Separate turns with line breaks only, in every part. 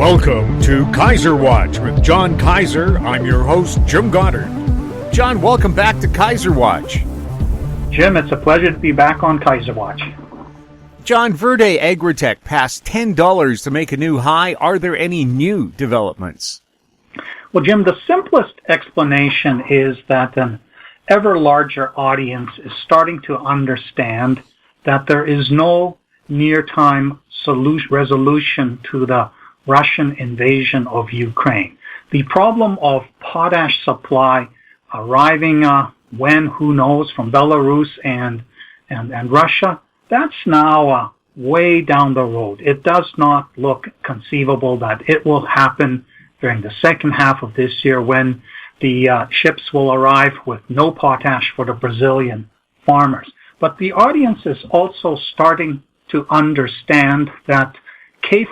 Welcome to Kaiser Watch with John Kaiser. I'm your host, Jim Goddard. John, welcome back to Kaiser Watch.
Jim, it's a pleasure to be back on Kaiser Watch.
John, Verde Agritech passed $10 to make a new high. Are there any new developments?
Well, Jim, the simplest explanation is that an ever larger audience is starting to understand that there is no near-time resolution to the Russian invasion of Ukraine. The problem of potash supply arriving when, who knows, from Belarus and Russia, that's now way down the road. It does not look conceivable that it will happen during the second half of this year when the ships will arrive with no potash for the Brazilian farmers. But the audience is also starting to understand that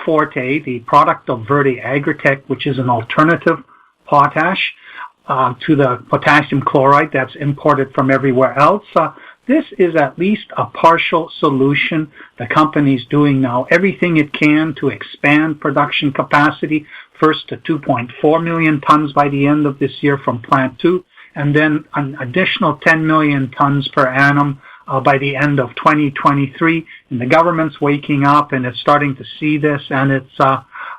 Forte, the product of Verde Agritech, which is an alternative potash to the potassium chloride that's imported from everywhere else, this is at least a partial solution. The company's doing now everything it can to expand production capacity, first to 2.4 million tons by the end of this year from Plant 2, and then an additional 10 million tons per annum by the end of 2023. And the government's waking up and it's starting to see this, and it's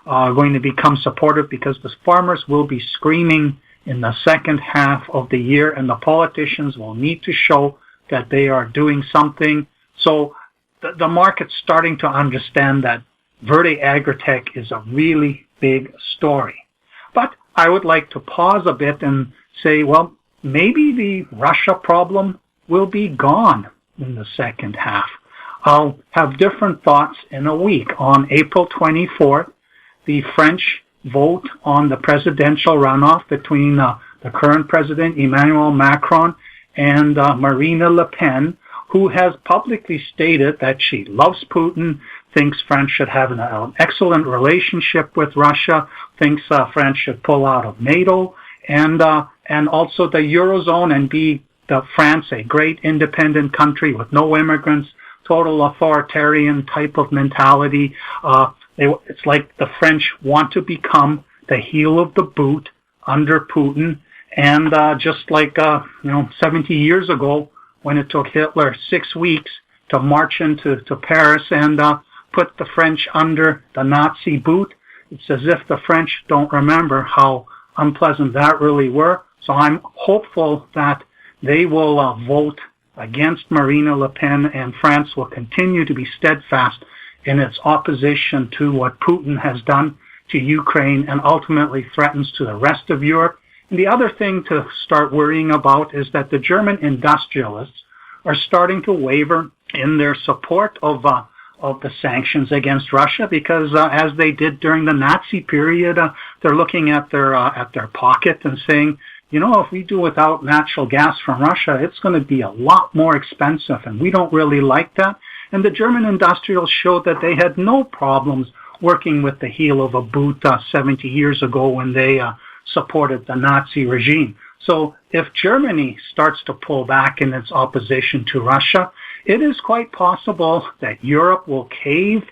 going to become supportive because the farmers will be screaming in the second half of the year, and the politicians will need to show that they are doing something. So the market's starting to understand that Verde Agritech is a really big story. But I would like to pause a bit and say, well, maybe the Russia problem will be gone in the second half. I'll have different thoughts in a week. On April 24th, the French vote on the presidential runoff between the current president, Emmanuel Macron, and Marine Le Pen, who has publicly stated that she loves Putin, thinks France should have an excellent relationship with Russia, thinks France should pull out of NATO, and also the Eurozone and be France a great independent country with no immigrants, total authoritarian type of mentality. It's like the French want to become the heel of the boot under Putin. And just like 70 years ago, when it took Hitler 6 weeks to march into Paris and put the French under the Nazi boot, it's as if the French don't remember how unpleasant that really were. So I'm hopeful that they will vote against Marine Le Pen, and France will continue to be steadfast in its opposition to what Putin has done to Ukraine and ultimately threatens to the rest of Europe. And the other thing to start worrying about is that the German industrialists are starting to waver in their support of the sanctions against Russia because, as they did during the Nazi period, they're looking at their pocket and saying, if we do without natural gas from Russia, it's going to be a lot more expensive, and we don't really like that. And the German industrials showed that they had no problems working with the heel of a boot 70 years ago when they supported the Nazi regime. So if Germany starts to pull back in its opposition to Russia, it is quite possible that Europe will cave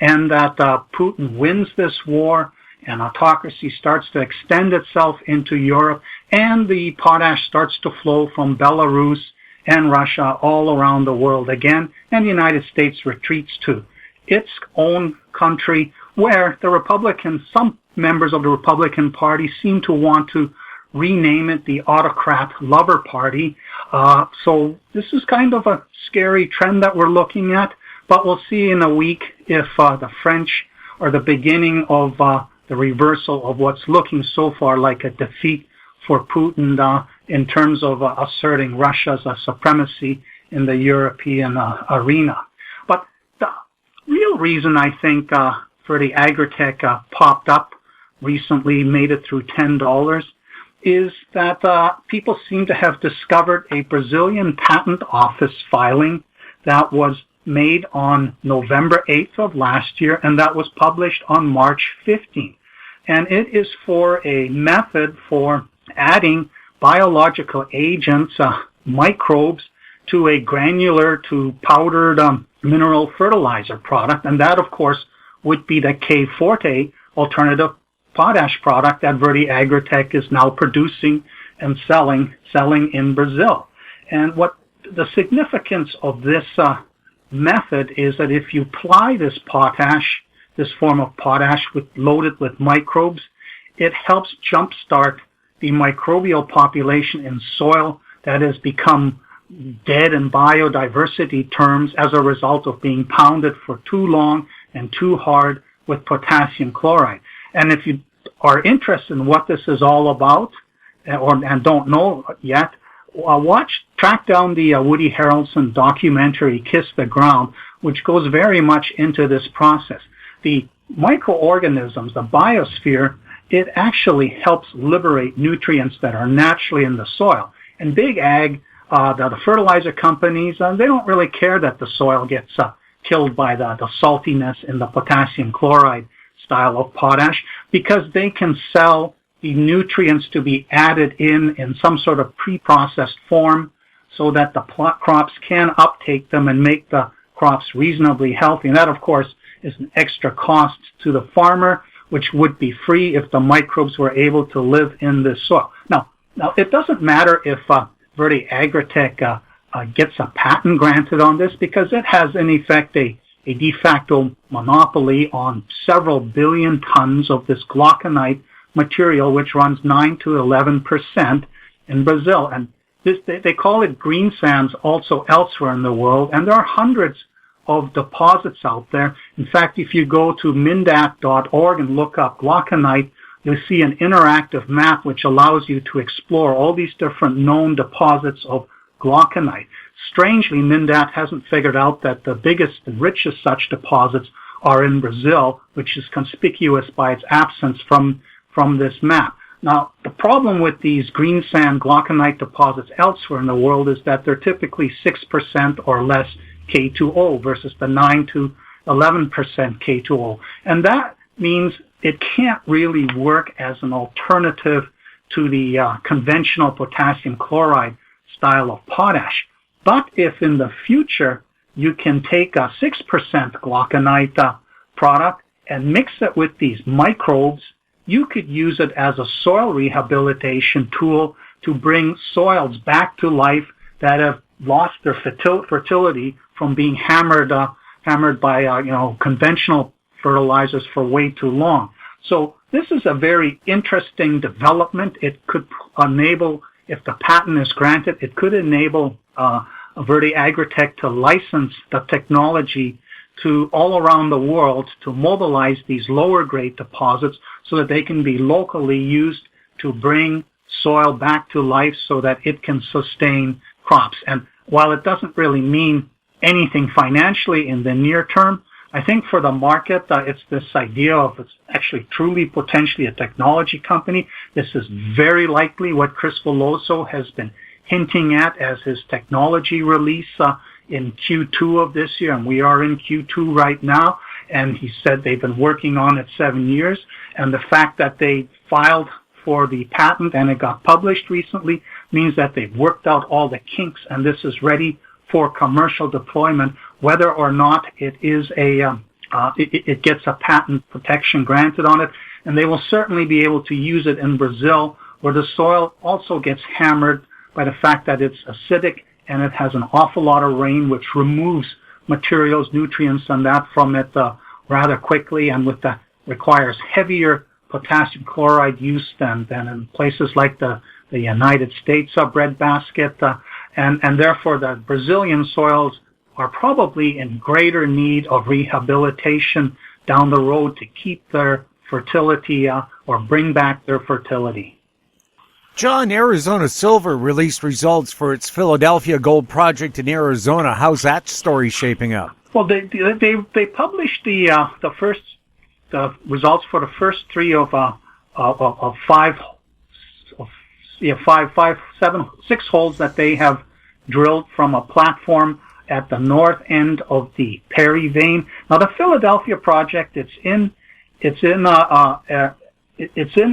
and that Putin wins this war and autocracy starts to extend itself into Europe, and the potash starts to flow from Belarus and Russia all around the world again, and the United States retreats to its own country, where some members of the Republican Party seem to want to rename it the Autocrat Lover Party. So this is kind of a scary trend that we're looking at, but we'll see in a week if the French are the beginning of the reversal of what's looking so far like a defeat for Putin in terms of asserting Russia's supremacy in the European arena. But the real reason I think Verde Agritech popped up recently, made it through $10, is that people seem to have discovered a Brazilian patent office filing that was made on November 8th of last year, and that was published on March 15th. And it is for a method for adding biological agents, microbes, to a granular to powdered mineral fertilizer product. And that, of course, would be the Forte, alternative potash product that Verde Agritech is now producing and selling in Brazil. And what the significance of this method is that if you apply this potash, this form of potash loaded with microbes, it helps jumpstart the microbial population in soil that has become dead in biodiversity terms as a result of being pounded for too long and too hard with potassium chloride. And if you are interested in what this is all about and don't know yet, track down the Woody Harrelson documentary Kiss the Ground, which goes very much into this process. The microorganisms, the biosphere, it actually helps liberate nutrients that are naturally in the soil. And big ag, the fertilizer companies, they don't really care that the soil gets killed by the saltiness in the potassium chloride style of potash, because they can sell the nutrients to be added in some sort of pre-processed form so that the crops can uptake them and make the crops reasonably healthy. And that, of course, is an extra cost to the farmer, which would be free if the microbes were able to live in this soil. Now it doesn't matter if Verde Agritech gets a patent granted on this, because it has, in effect, a de facto monopoly on several billion tons of this glauconite material, which runs 9 to 11% in Brazil. And they call it green sands also elsewhere in the world, and there are hundreds of deposits out there. In fact, if you go to mindat.org and look up glauconite, you'll see an interactive map which allows you to explore all these different known deposits of glauconite. Strangely, Mindat hasn't figured out that the biggest and richest such deposits are in Brazil, which is conspicuous by its absence from this map. Now, the problem with these green sand glauconite deposits elsewhere in the world is that they're typically 6% or less K2O versus the 9 to 11% K2O. And that means it can't really work as an alternative to the conventional potassium chloride style of potash. But if in the future you can take a 6% glauconite product and mix it with these microbes, you could use it as a soil rehabilitation tool to bring soils back to life that have lost their fertility from being hammered by conventional fertilizers for way too long. So this is a very interesting development. It could enable, if the patent is granted, it could enable Verde Agritech to license the technology to all around the world to mobilize these lower grade deposits so that they can be locally used to bring soil back to life so that it can sustain crops. And while it doesn't really mean anything financially in the near term, I think for the market, it's this idea of it's actually truly potentially a technology company. This is very likely what Chris Veloso has been hinting at as his technology release in Q2 of this year, and we are in Q2 right now, and he said they've been working on it 7 years, and the fact that they filed for the patent and it got published recently means that they've worked out all the kinks, and this is ready for commercial deployment, whether or not it is it gets a patent protection granted on it, and they will certainly be able to use it in Brazil, where the soil also gets hammered by the fact that it's acidic and it has an awful lot of rain, which removes materials, nutrients, and that from it rather quickly, and requires heavier potassium chloride use than in places like the United States breadbasket, and therefore the Brazilian soils are probably in greater need of rehabilitation down the road to keep their fertility or bring back their fertility.
John, Arizona Silver released results for its Philadelphia Gold project in Arizona. How's that story shaping up?
Well, they published the results for the first three of 6 holes that they have drilled from a platform at the north end of the Perry vein. Now, the Philadelphia project, it's in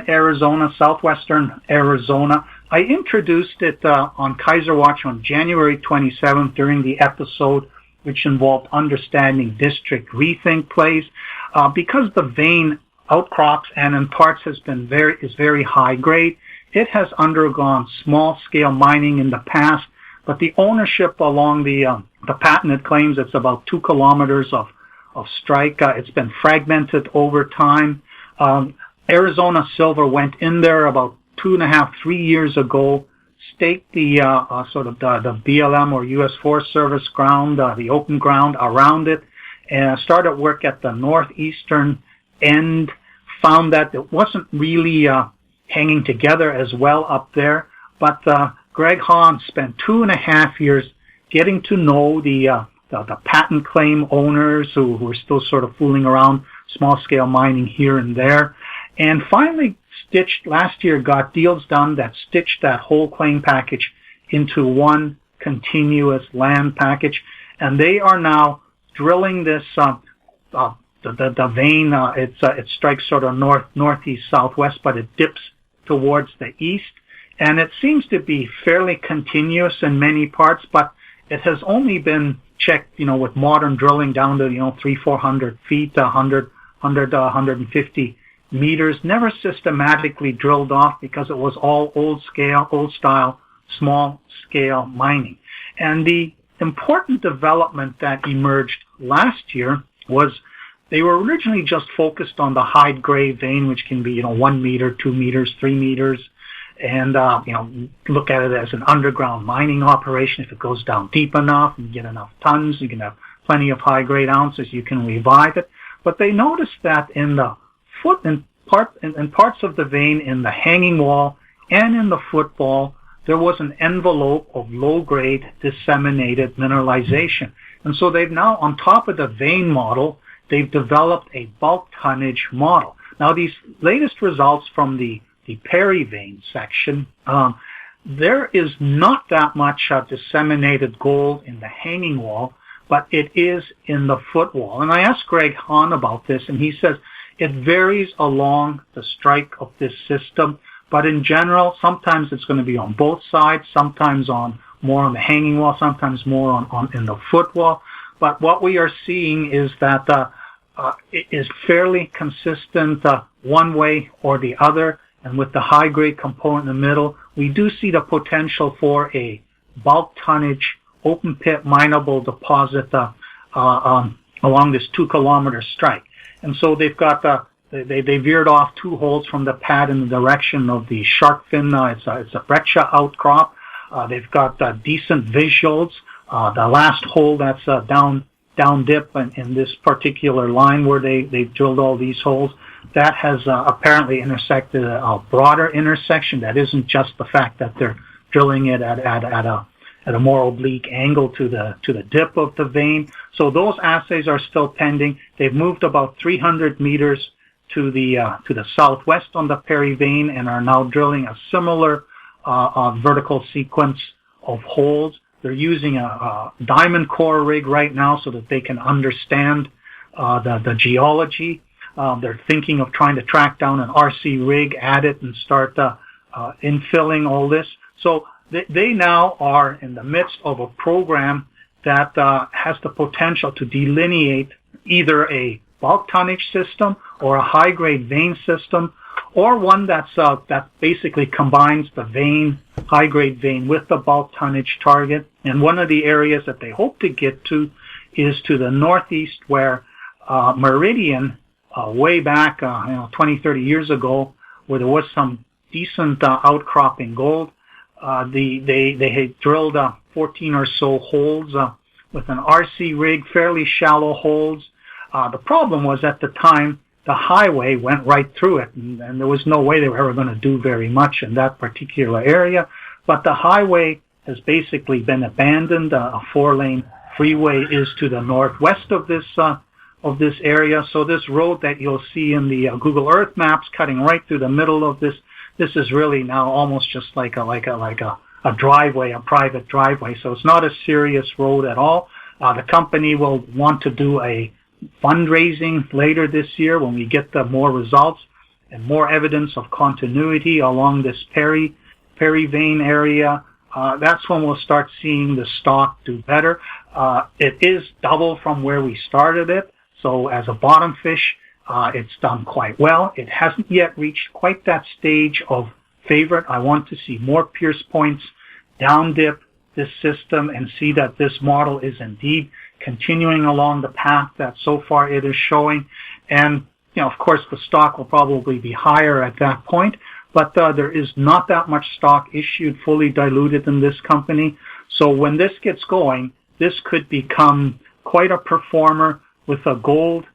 Arizona, southwestern Arizona. I introduced it on Kaiser Watch on January 27th during the episode which involved understanding district rethink plays. Because the vein outcrops and in parts is very high grade. It has undergone small scale mining in the past, but the ownership along the patented claims it's about 2 kilometers of strike. It's been fragmented over time. Arizona Silver went in there about 2.5, 3 years ago, staked the sort of the BLM or U.S. Forest Service ground, the open ground around it, and started work at the northeastern end, found that it wasn't really hanging together as well up there, but Greg Hahn spent 2.5 years getting to know the patent claim owners who were still sort of fooling around small-scale mining here and there, and finally last year got deals done that stitched that whole claim package into one continuous land package, and they are now drilling this the vein. It strikes sort of northeast southwest, but it dips towards the east, and it seems to be fairly continuous in many parts, but it has only been checked, with modern drilling down to 300-400 feet, 150 meters, never systematically drilled off because it was all old style, small scale mining. And the important development that emerged last year was they were originally just focused on the high grade vein, which can be 1 meter, 2 meters, 3 meters, and look at it as an underground mining operation. If it goes down deep enough and get enough tons, you can have plenty of high grade ounces, you can revive it. But they noticed that in the parts of the vein, in the hanging wall and in the footwall, there was an envelope of low-grade disseminated mineralization. And so they've now, on top of the vein model, they've developed a bulk tonnage model. Now, these latest results from the Perry vein section, there is not that much disseminated gold in the hanging wall, but it is in the footwall. And I asked Greg Hahn about this, and he says it varies along the strike of this system, but in general, sometimes it's going to be on both sides, sometimes more on the hanging wall, sometimes more on in the footwall. But what we are seeing is that it is fairly consistent one way or the other, and with the high-grade component in the middle, we do see the potential for a bulk tonnage, open-pit mineable deposit along this 2-kilometer strike. And so they've got they veered off 2 holes from the pad in the direction of the shark fin. It's a breccia outcrop. They've got decent visuals. The last hole that's down dip in this particular line where they've drilled all these holes, that has apparently intersected a broader intersection. That isn't just the fact that they're drilling it at a more oblique angle to the dip of the vein. So those assays are still pending. They've moved about 300 meters to the southwest on the Perry vein and are now drilling a similar vertical sequence of holes. They're using a diamond core rig right now so that they can understand the geology. They're thinking of trying to track down an RC rig, add it, and start infilling all this. So they now are in the midst of a program that has the potential to delineate either a bulk tonnage system or a high-grade vein system, or one that basically combines the vein, high-grade vein, with the bulk tonnage target. And one of the areas that they hope to get to is to the northeast, where Meridian, way back 20, 30 years ago, where there was some decent outcropping gold, they had drilled 14 or so holes with an RC rig, fairly shallow holes. The problem was at the time the highway went right through it, and there was no way they were ever going to do very much in that particular area. But the highway has basically been abandoned. A 4-lane freeway is to the northwest of this area. So this road that you'll see in the Google Earth maps cutting right through the middle of this is really now almost just like a driveway, a private driveway. So it's not a serious road at all. The company will want to do a fundraising later this year when we get the more results and more evidence of continuity along this Perry vein area. That's when we'll start seeing the stock do better. It is double from where we started it. So as a bottom fish, It's done quite well. It hasn't yet reached quite that stage of favorite. I want to see more pierce points down dip this system and see that this model is indeed continuing along the path that so far it is showing. And, of course, the stock will probably be higher at that point, but there is not that much stock issued fully diluted in this company. So when this gets going, this could become quite a performer with a gold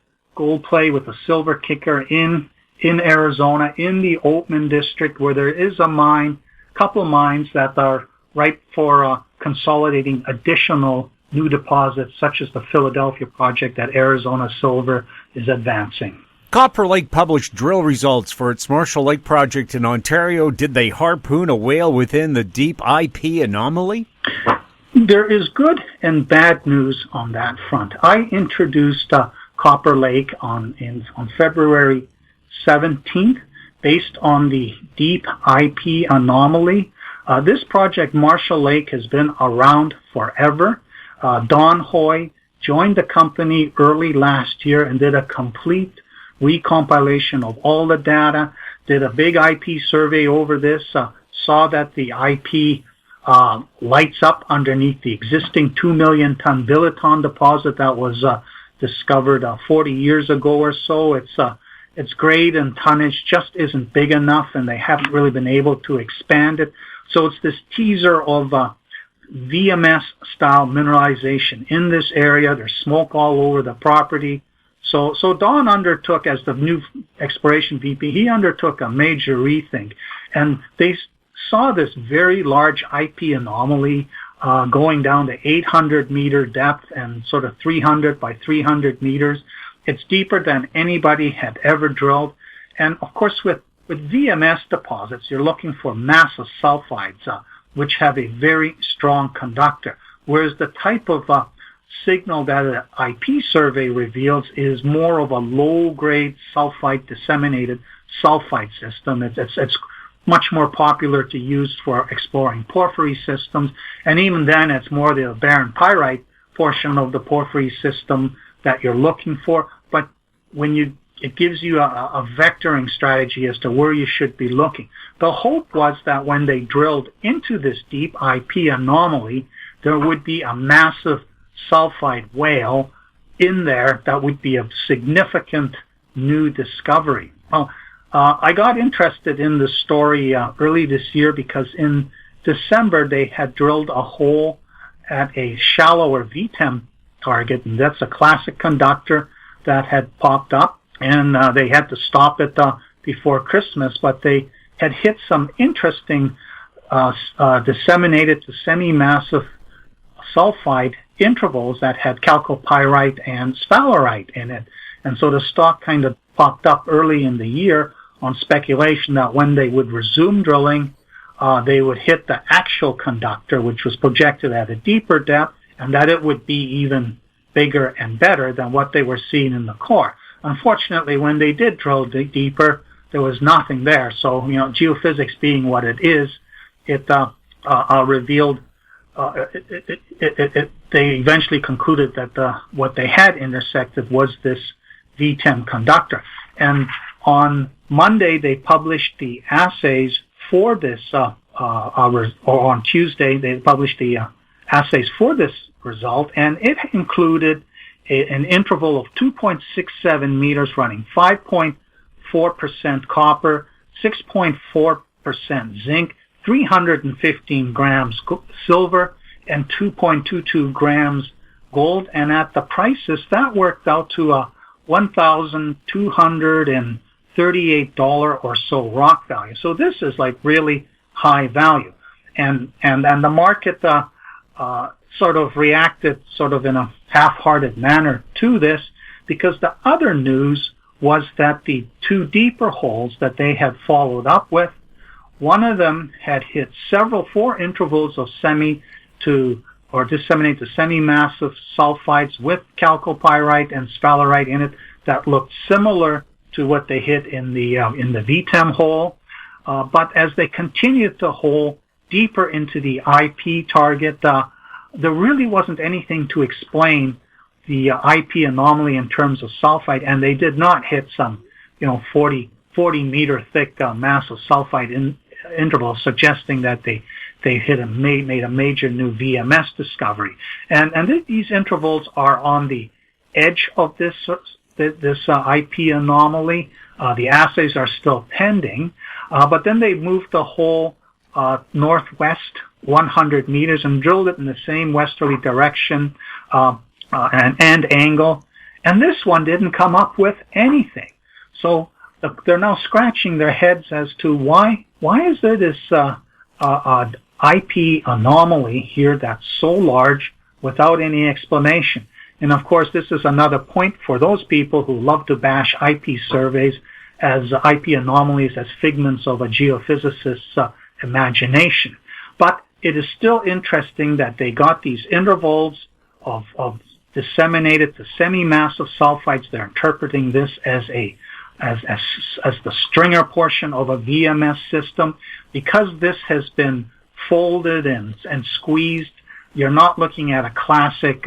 play with a silver kicker in Arizona, in the Oatman district, where there is a couple of mines that are ripe for consolidating additional new deposits, such as the Philadelphia project that Arizona Silver is advancing.
Copper Lake published drill results for its Marshall Lake project in Ontario. Did they harpoon a whale within the Deep IP Anomaly?
There is good and bad news on that front. I introduced Copper Lake on February 17th based on the Deep IP Anomaly. This project, Marshall Lake, has been around forever. Don Hoy joined the company early last year and did a complete recompilation of all the data, did a big IP survey over this, saw that the IP lights up underneath the existing 2 million ton Billiton deposit that was discovered 40 years ago or so. Its grade and tonnage just isn't big enough, and they haven't really been able to expand it. So it's this teaser of VMS-style mineralization in this area. There's smoke all over the property. So Don undertook, as the new exploration VP, he undertook a major rethink, and they saw this very large IP anomaly going down to 800-meter depth and sort of 300 by 300 meters. It's deeper than anybody had ever drilled. And, of course, with VMS deposits, you're looking for massive sulfides, which have a very strong conductor, whereas the type of signal that an IP survey reveals is more of a low-grade sulfide disseminated sulfide system. It's much more popular to use for exploring porphyry systems, and even then it's more the barren pyrite portion of the porphyry system that you're looking for. But it gives you a vectoring strategy as to where you should be looking. The hope was that when they drilled into this Deep IP Anomaly, there would be a massive sulfide whale in there that would be a significant new discovery. Well, I got interested in the story early this year because in December they had drilled a hole at a shallower VTEM target, and that's a classic conductor that had popped up, and they had to stop it before Christmas, but they had hit some interesting disseminated to semi-massive sulfide intervals that had chalcopyrite and sphalerite in it. And so the stock kind of popped up early in the year on speculation that when they would resume drilling, they would hit the actual conductor, which was projected at a deeper depth, and that it would be even bigger and better than what they were seeing in the core. Unfortunately, when they did drill deeper, there was nothing there. So, geophysics being what it is, it revealed, they eventually concluded that what they had intersected was this VTEM conductor. And on Monday, they published the assays for this, or on Tuesday, they published the assays for this result, and it included an interval of 2.67 meters running 5.4% copper, 6.4% zinc, 315 grams silver, and 2.22 grams gold. And at the prices, that worked out to a $1,238 or so rock value. So this is like really high value. And the market sort of reacted sort of in a half-hearted manner to this, because the other news was that the two deeper holes that they had followed up with, one of them had hit four intervals of disseminated to semi-massive sulfides with chalcopyrite and sphalerite in it that looked similar to what they hit in the VTEM hole. But as they continued to hole deeper into the IP target, there really wasn't anything to explain the IP anomaly in terms of sulfide, and they did not hit some, 40 meter thick mass of sulfide interval, suggesting that they made a major new VMS discovery. And these intervals are on the edge of this IP anomaly. The assays are still pending, but then they moved the hole northwest 100 meters and drilled it in the same westerly direction and angle. And this one didn't come up with anything. So they're now scratching their heads as to why is there this IP anomaly here that's so large without any explanation. And of course, this is another point for those people who love to bash IP surveys as IP anomalies as figments of a geophysicist's imagination. But it is still interesting that they got these intervals of disseminated to semi-massive sulfides. They're interpreting this as the stringer portion of a VMS system. Because this has been folded and squeezed, you're not looking at a classic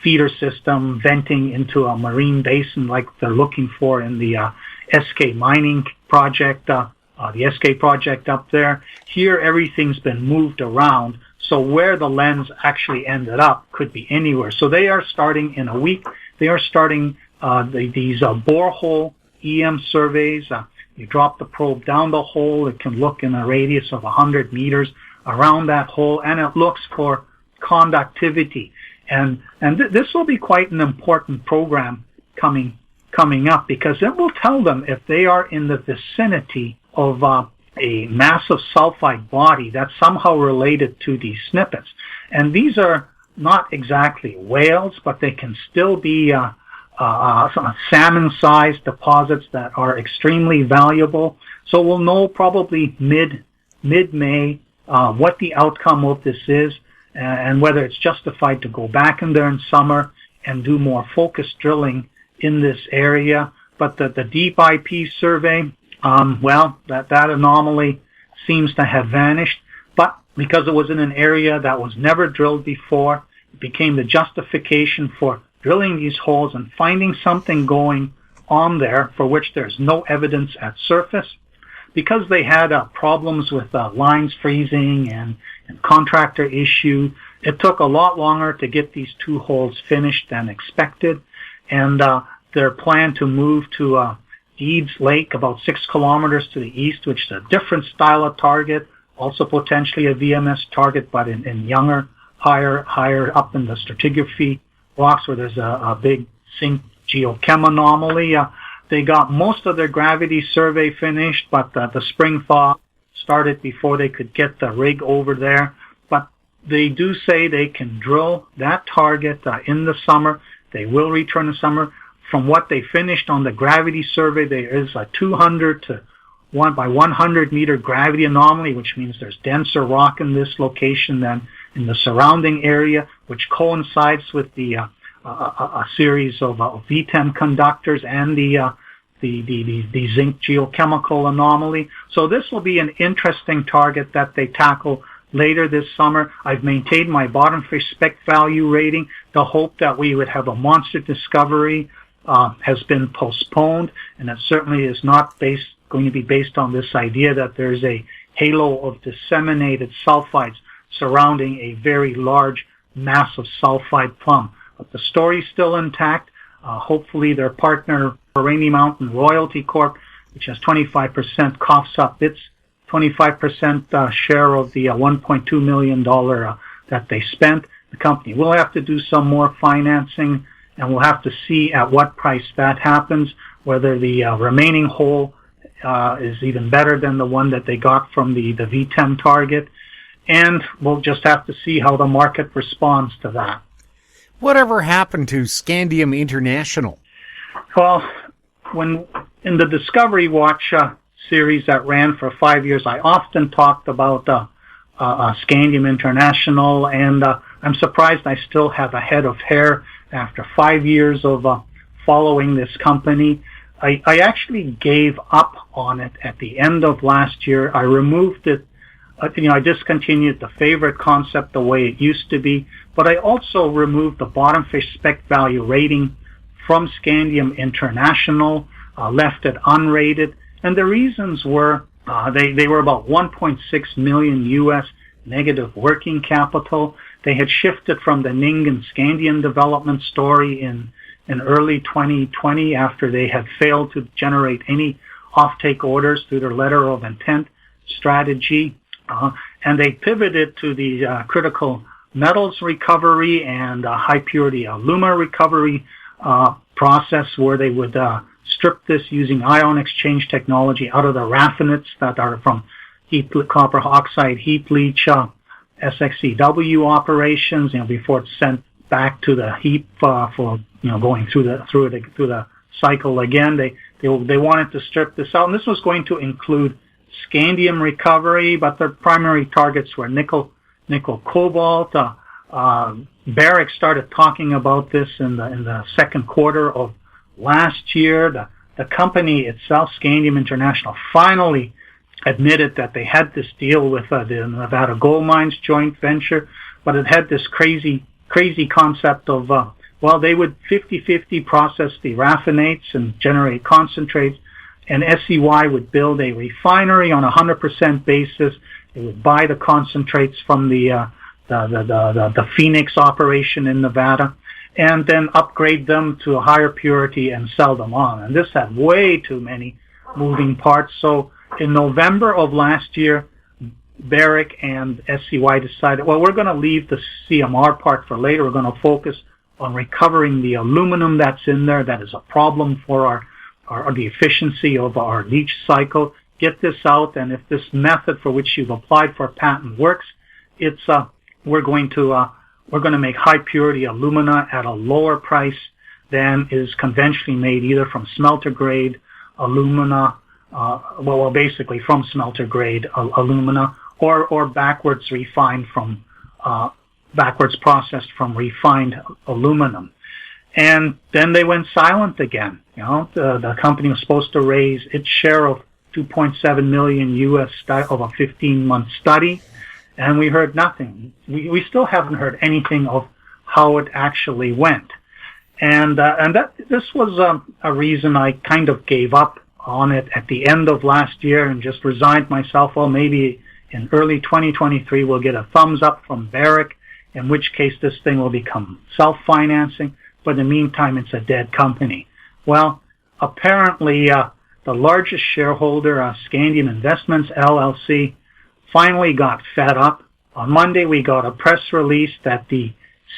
feeder system venting into a marine basin like they're looking for in the SK mining project, the SK project up there. Here, everything's been moved around, so where the lens actually ended up could be anywhere. So they are starting in a week. They are starting these borehole EM surveys. You drop the probe down the hole. It can look in a radius of 100 meters around that hole, and it looks for conductivity. And this will be quite an important program coming up, because it will tell them if they are in the vicinity of a massive sulfide body that's somehow related to these snippets. And these are not exactly whales, but they can still be some salmon-sized deposits that are extremely valuable. So we'll know probably mid-May what the outcome of this is, and whether it's justified to go back in there in summer and do more focused drilling in this area. But the Deep IP survey, that anomaly seems to have vanished. But because it was in an area that was never drilled before, it became the justification for drilling these holes and finding something going on there for which there's no evidence at surface. Because they had problems with lines freezing and contractor issue, it took a lot longer to get these two holes finished than expected. And their plan to move to Deeds Lake, about 6 kilometers to the east, which is a different style of target, also potentially a VMS target, but in younger, higher up in the stratigraphy rocks where there's a big zinc geochem anomaly. They got most of their gravity survey finished, but the spring thaw started before they could get the rig over there. But they do say they can drill that target in the summer. They will return in the summer. From what they finished on the gravity survey, there is a 200 to 1 by 100 meter gravity anomaly, which means there's denser rock in this location than in the surrounding area, which coincides with the a series of VTEM conductors and the zinc geochemical anomaly. So this will be an interesting target that they tackle later this summer. I've maintained my bottom fish spec value rating. The hope that we would have a monster discovery has been postponed, and it certainly is not going to be based on this idea that there's a halo of disseminated sulfides surrounding a very large, massive sulfide plum. But the story's still intact. Hopefully their partner, Rainy Mountain Royalty Corp., which has 25%, coughs up its 25% share of the $1.2 million that they spent. The company will have to do some more financing, and we'll have to see at what price that happens, whether the remaining hole is even better than the one that they got from the VTEM target. And we'll just have to see how the market responds to that.
Whatever happened to Scandium International?
Well, when in the Discovery Watch series that ran for 5 years, I often talked about Scandium International, and I'm surprised I still have a head of hair after 5 years of following this company. I actually gave up on it at the end of last year. I removed it I discontinued the favorite concept the way it used to be, but I also removed the bottom fish spec value rating from Scandium International, left it unrated, and the reasons were they were about 1.6 million US negative working capital. They had shifted from the Nyngan Scandium development story in early 2020 after they had failed to generate any offtake orders through their letter of intent strategy. And they pivoted to the critical metals recovery and high purity alumina recovery process where they would strip this using ion exchange technology out of the raffinates that are from copper oxide heap leach SXEW operations, before it's sent back to the heap for going through the cycle again. They wanted to strip this out, and this was going to include scandium recovery, but their primary targets were nickel, cobalt. Barrick started talking about this in the second quarter of last year. The company itself, Scandium International, finally admitted that they had this deal with the Nevada Gold Mines joint venture, but it had this crazy concept of, they would 50-50 process the raffinates and generate concentrates, and SEY would build a refinery on a 100% basis. They would buy the concentrates from the Phoenix operation in Nevada, and then upgrade them to a higher purity and sell them on. And this had way too many moving parts. So in November of last year, Barrick and SEY decided, we're going to leave the CMR part for later. We're going to focus on recovering the aluminum that's in there. That is a problem for the efficiency of our leach cycle. Get this out, and if this method for which you've applied for a patent works, we're going to make high purity alumina at a lower price than is conventionally made either from smelter grade alumina, basically from smelter grade alumina, or backwards processed from refined aluminum. And then they went silent again. The company was supposed to raise its share of 2.7 million US of a 15-month study, and we heard nothing. We still haven't heard anything of how it actually went. And this was a reason I kind of gave up on it at the end of last year and just resigned myself. Maybe in early 2023 we'll get a thumbs up from Barrick, in which case this thing will become self-financing. But in the meantime, it's a dead company. Well, apparently the largest shareholder, Scandium Investments LLC, finally got fed up. On Monday, we got a press release that the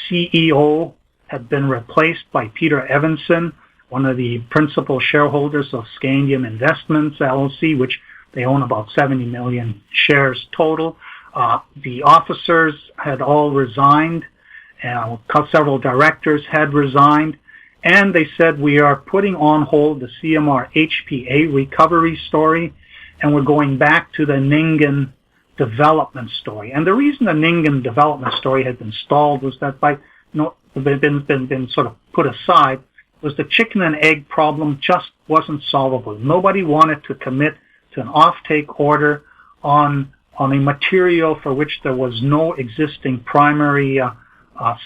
CEO had been replaced by Peter Evanson, one of the principal shareholders of Scandium Investments LLC, which they own about 70 million shares total. The officers had all resigned. Several directors had resigned. And they said, we are putting on hold the CMR HPA recovery story, and we're going back to the Nyngan development story. And the reason the Nyngan development story had been stalled was that been sort of put aside, was the chicken and egg problem just wasn't solvable. Nobody wanted to commit to an offtake order on a material for which there was no existing primary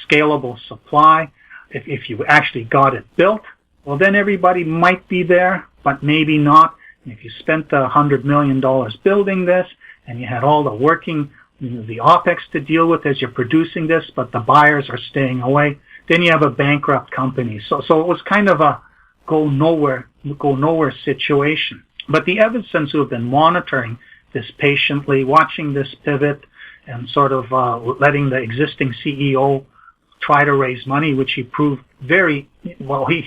scalable supply. If you actually got it built, well, then everybody might be there, but maybe not. And if you spent $100 million building this, and you had all the working, the OPEX to deal with as you're producing this, but the buyers are staying away, then you have a bankrupt company. So it was kind of a go nowhere situation. But the Evansons, who have been monitoring this patiently, watching this pivot, and sort of letting the existing CEO try to raise money, which he proved he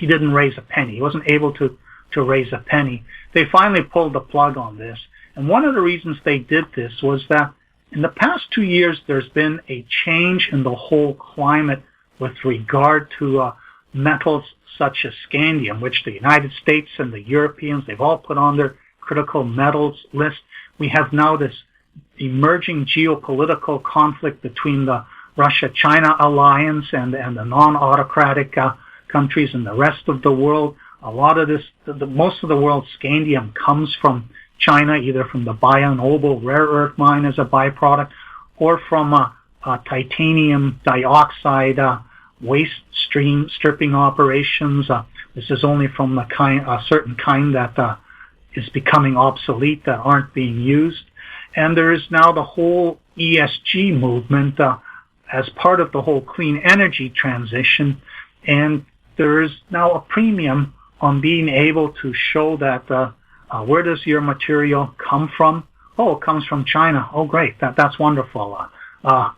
didn't raise a penny. He wasn't able to raise a penny. They finally pulled the plug on this. And one of the reasons they did this was that in the past 2 years, there's been a change in the whole climate with regard to metals such as scandium, which the United States and the Europeans, they've all put on their critical metals list. We have now this emerging geopolitical conflict between the Russia-China alliance and the non-autocratic countries and the rest of the world. A lot of this, most of the world's scandium comes from China, either from the Bayan-Obel rare earth mine as a byproduct, or from titanium dioxide waste stream stripping operations. This is only from a certain kind that is becoming obsolete, that aren't being used. And there is now the whole ESG movement as part of the whole clean energy transition. And there is now a premium on being able to show that where does your material come from? Oh, it comes from China. Oh, great. That's wonderful.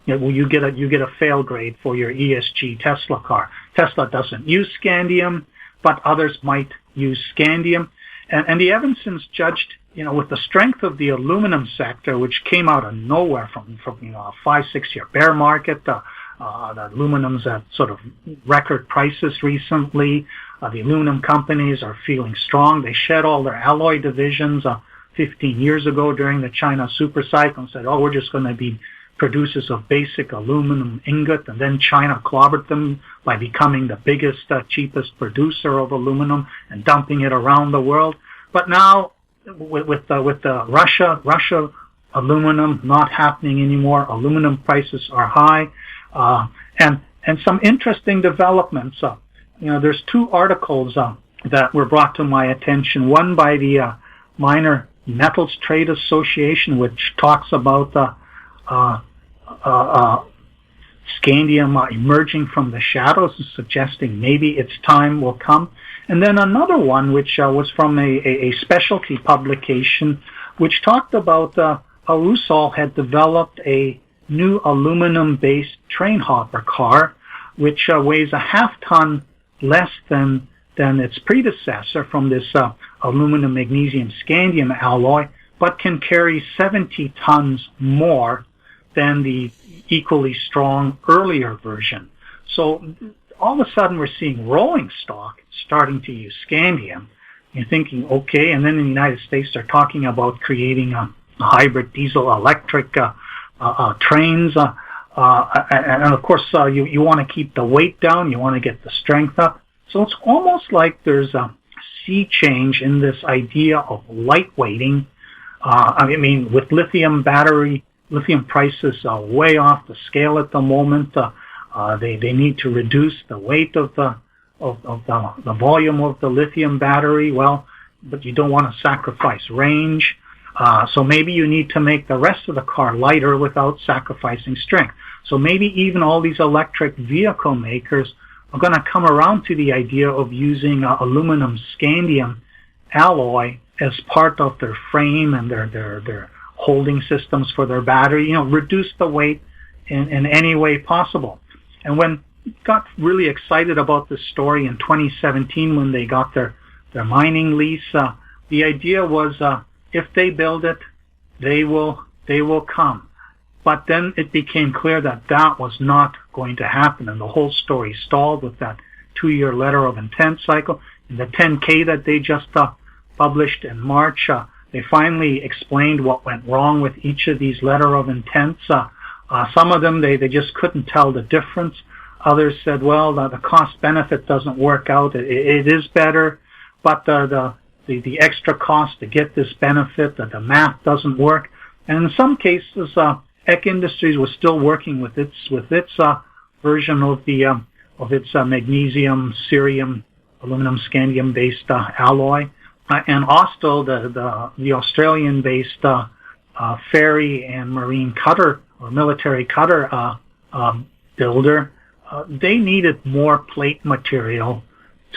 You get a fail grade for your ESG Tesla car. Tesla doesn't use scandium, but others might use scandium. And the Evansons judged, with the strength of the aluminum sector, which came out of nowhere from a 5-6 year bear market, the aluminum's at sort of record prices recently. The aluminum companies are feeling strong. They shed all their alloy divisions 15 years ago during the China super cycle and said, oh, we're just going to be producers of basic aluminum ingot, and then China clobbered them by becoming the biggest, cheapest producer of aluminum and dumping it around the world. But now, with the Russia aluminum not happening anymore, aluminum prices are high, and some interesting developments. There's 2 articles that were brought to my attention. One by the Minor Metals Trade Association, which talks about scandium emerging from the shadows, suggesting maybe its time will come. And then another one, which was from a specialty publication, which talked about how Rusal had developed a new aluminum-based train hopper car, which weighs a half-ton less than its predecessor from this aluminum magnesium scandium alloy, but can carry 70 tons more than the equally strong earlier version. So all of a sudden we're seeing rolling stock starting to use scandium. You're thinking, okay, and then in the United States they're talking about creating a hybrid diesel-electric trains. And of course, you want to keep the weight down, you want to get the strength up. So it's almost like there's a sea change in this idea of lightweighting. With lithium prices are way off the scale at the moment. They need to reduce the weight of the volume of the lithium battery. Well, but you don't want to sacrifice range. So maybe you need to make the rest of the car lighter without sacrificing strength. So maybe even all these electric vehicle makers are going to come around to the idea of using aluminum scandium alloy as part of their frame and their holding systems for their battery. Reduce the weight in any way possible. And when got really excited about this story in 2017 when they got their mining lease, the idea was if they build it, they will come. But then it became clear that was not going to happen, and the whole story stalled with that 2-year letter of intent cycle. In the 10K that they just published in March, they finally explained what went wrong with each of these letter of intents. Some of them, they just couldn't tell the difference. Others said, well, the cost-benefit doesn't work out. It is better, but the extra cost to get this benefit, the math doesn't work. And in some cases, Eck Industries was still working with its version of its magnesium, cerium, aluminum, scandium-based alloy. And Austal, the Australian-based ferry and marine cutter or military cutter builder, they needed more plate material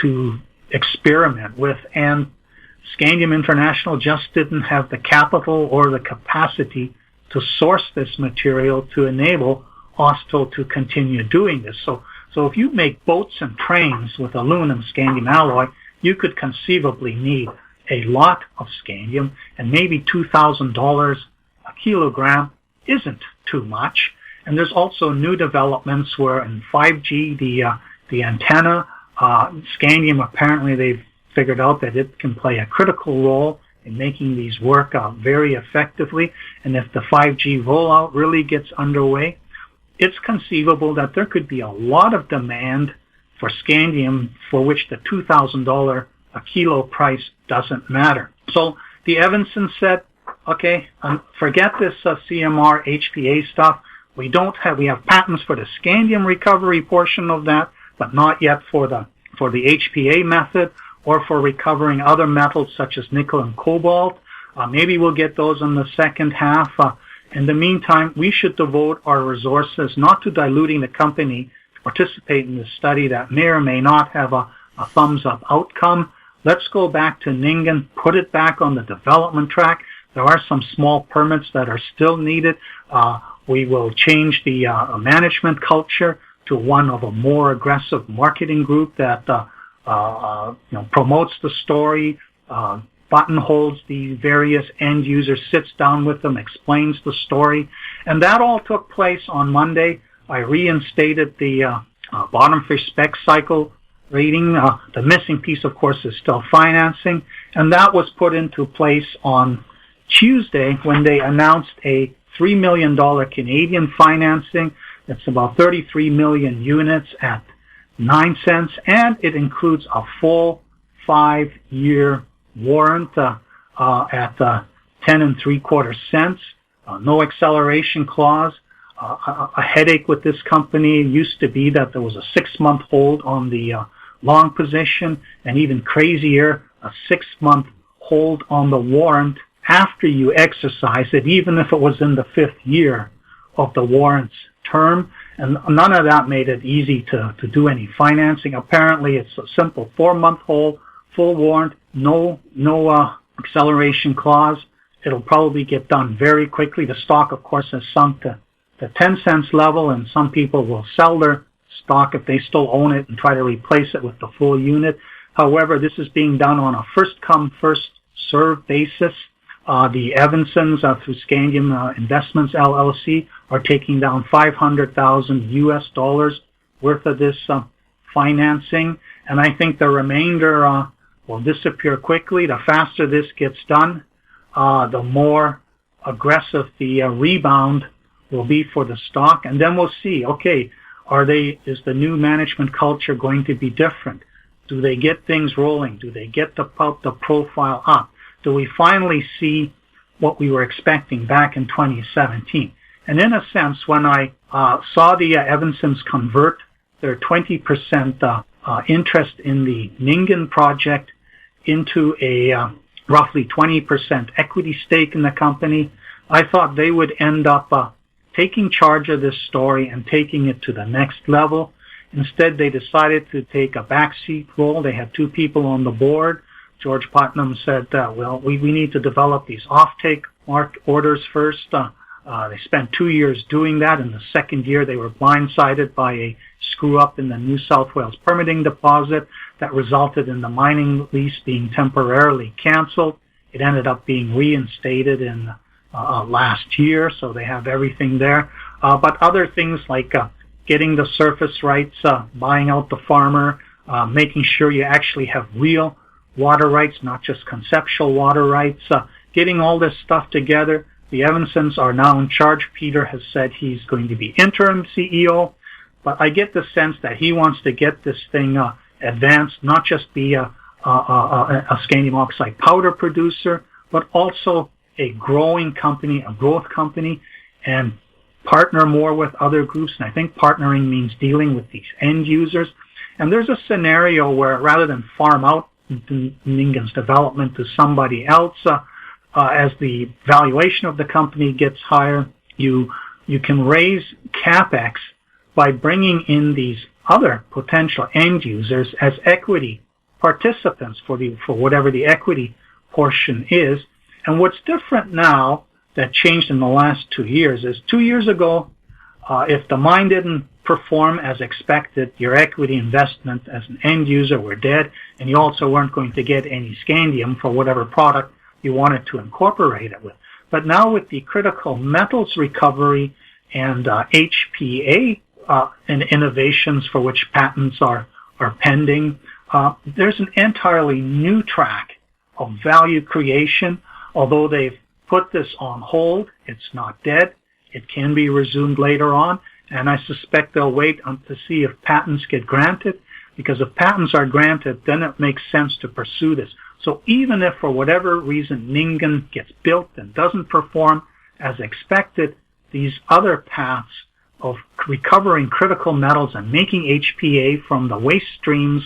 to experiment with, and Scandium International just didn't have the capital or the capacity to source this material to enable Austal to continue doing this. So if you make boats and trains with aluminum scandium alloy, you could conceivably need a lot of scandium, and maybe $2,000 a kilogram isn't too much. And there's also new developments where in 5G, the antenna, scandium, apparently they've figured out that it can play a critical role in making these work very effectively. And if the 5G rollout really gets underway, it's conceivable that there could be a lot of demand for scandium for which the $2,000 a kilo price doesn't matter. So the Evansons said, okay, forget this CMR HPA stuff. We have patents for the scandium recovery portion of that, but not yet for the HPA method or for recovering other metals such as nickel and cobalt. Maybe we'll get those in the second half. In the meantime, we should devote our resources not to diluting the company to participate in this study that may or may not have a thumbs-up outcome. Let's go back to Nyngan, put it back on the development track. There are some small permits that are still needed. We will change the management culture to one of a more aggressive marketing group that promotes the story, buttonholes the various end users, sits down with them, explains the story. And that all took place on Monday. I reinstated the bottom fish spec cycle rating. The missing piece, of course, is still financing. And that was put into place on Tuesday when they announced a $3 million Canadian financing. It's about 33 million units at 9 cents, and it includes a full 5-year warrant at 10 3/4 cents. No acceleration clause. A headache with this company used to be that there was a 6-month hold on the long position, and even crazier, a 6-month hold on the warrant after you exercise it, even if it was in the 5th year of the warrant's term. And none of that made it easy to do any financing. Apparently, it's a simple 4-month hold, full warrant, no acceleration clause. It'll probably get done very quickly. The stock, of course, has sunk to the 10 cents level, and some people will sell their stock if they still own it and try to replace it with the full unit. However, this is being done on a first-come, first-served basis. The Evansons through Scandium Investments LLC are taking down $500,000 worth of this financing, and I think the remainder will disappear quickly. The faster this gets done, the more aggressive the rebound will be for the stock, and then we'll see. Okay, is the new management culture going to be different? Do they get things rolling? Do they get the profile up? Do we finally see what we were expecting back in 2017? And in a sense, when I saw the Evansons convert their 20% interest in the Nyngan project into a roughly 20% equity stake in the company, I thought they would end up taking charge of this story and taking it to the next level. Instead, they decided to take a backseat role. They had 2 people on the board. George Putnam said, we need to develop these offtake orders first. They spent 2 years doing that. In the second year, they were blindsided by a screw-up in the New South Wales permitting deposit that resulted in the mining lease being temporarily canceled. It ended up being reinstated in last year, so they have everything there. But other things like getting the surface rights, buying out the farmer, making sure you actually have real water rights, not just conceptual water rights, getting all this stuff together. The Evansons are now in charge. Peter has said he's going to be interim CEO, but I get the sense that he wants to get this thing advanced, not just be a scandium oxide powder producer, but also a growing company, a growth company, and partner more with other groups. And I think partnering means dealing with these end users. And there's a scenario where rather than farm out Nyngan's development to somebody else, as the valuation of the company gets higher, you can raise capex by bringing in these other potential end users as equity participants for whatever the equity portion is. And what's different now that changed in the last 2 years is 2 years ago, if the mine didn't perform as expected, your equity investment as an end user were dead, and you also weren't going to get any scandium for whatever product you wanted to incorporate it with. But now with the critical metals recovery and HPA and innovations for which patents are pending, there's an entirely new track of value creation. Although they've put this on hold, it's not dead. It can be resumed later on, and I suspect they'll wait to see if patents get granted, because if patents are granted, then it makes sense to pursue this. So even if for whatever reason Nyngan gets built and doesn't perform as expected, these other paths of recovering critical metals and making HPA from the waste streams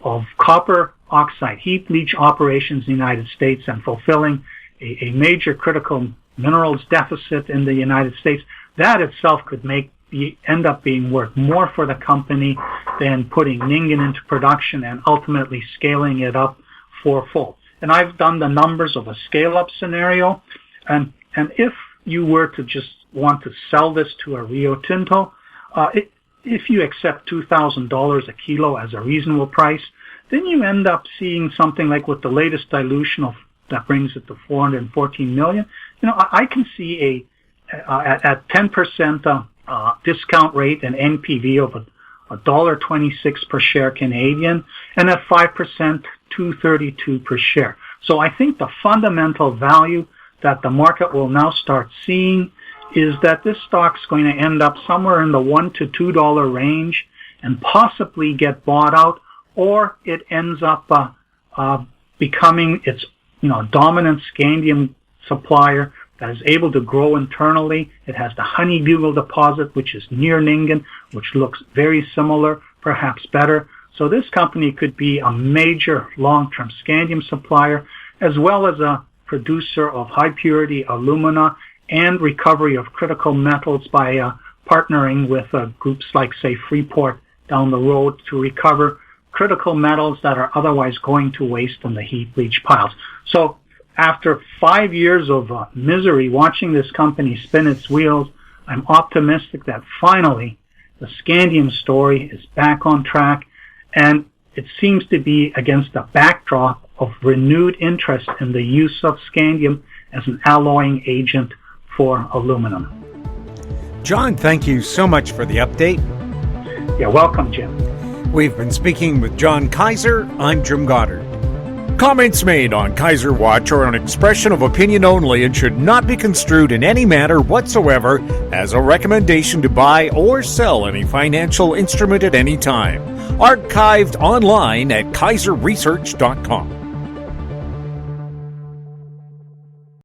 of copper oxide heap leach operations in the United States and fulfilling a major critical minerals deficit in the United States, that itself could end up being worth more for the company than putting Nyngan into production and ultimately scaling it up for full. And I've done the numbers of a scale-up scenario, and if you were to just want to sell this to a Rio Tinto, if you accept $2,000 a kilo as a reasonable price, then you end up seeing something like with the latest dilution that brings it to $414 million. I can see at 10% discount rate and NPV of $1.26 per share Canadian, and at 5%, $2.32 per share. So I think the fundamental value that the market will now start seeing is that this stock's going to end up somewhere in the $1 to $2 range and possibly get bought out, or it ends up becoming its dominant scandium supplier that is able to grow internally. It has the Honey Bugle deposit, which is near Nyngan, which looks very similar, perhaps better. So this company could be a major long-term scandium supplier, as well as a producer of high-purity alumina and recovery of critical metals by partnering with groups like, say, Freeport down the road to recover critical metals that are otherwise going to waste in the heap leach piles. So after 5 years of misery watching this company spin its wheels, I'm optimistic that finally the scandium story is back on track, and it seems to be against a backdrop of renewed interest in the use of scandium as an alloying agent for aluminum.
John, thank you so much for the update.
You're welcome, Jim.
We've been speaking with John Kaiser. I'm Jim Goddard. Comments made on Kaiser Watch are an expression of opinion only and should not be construed in any manner whatsoever as a recommendation to buy or sell any financial instrument at any time. Archived online at kaiserresearch.com.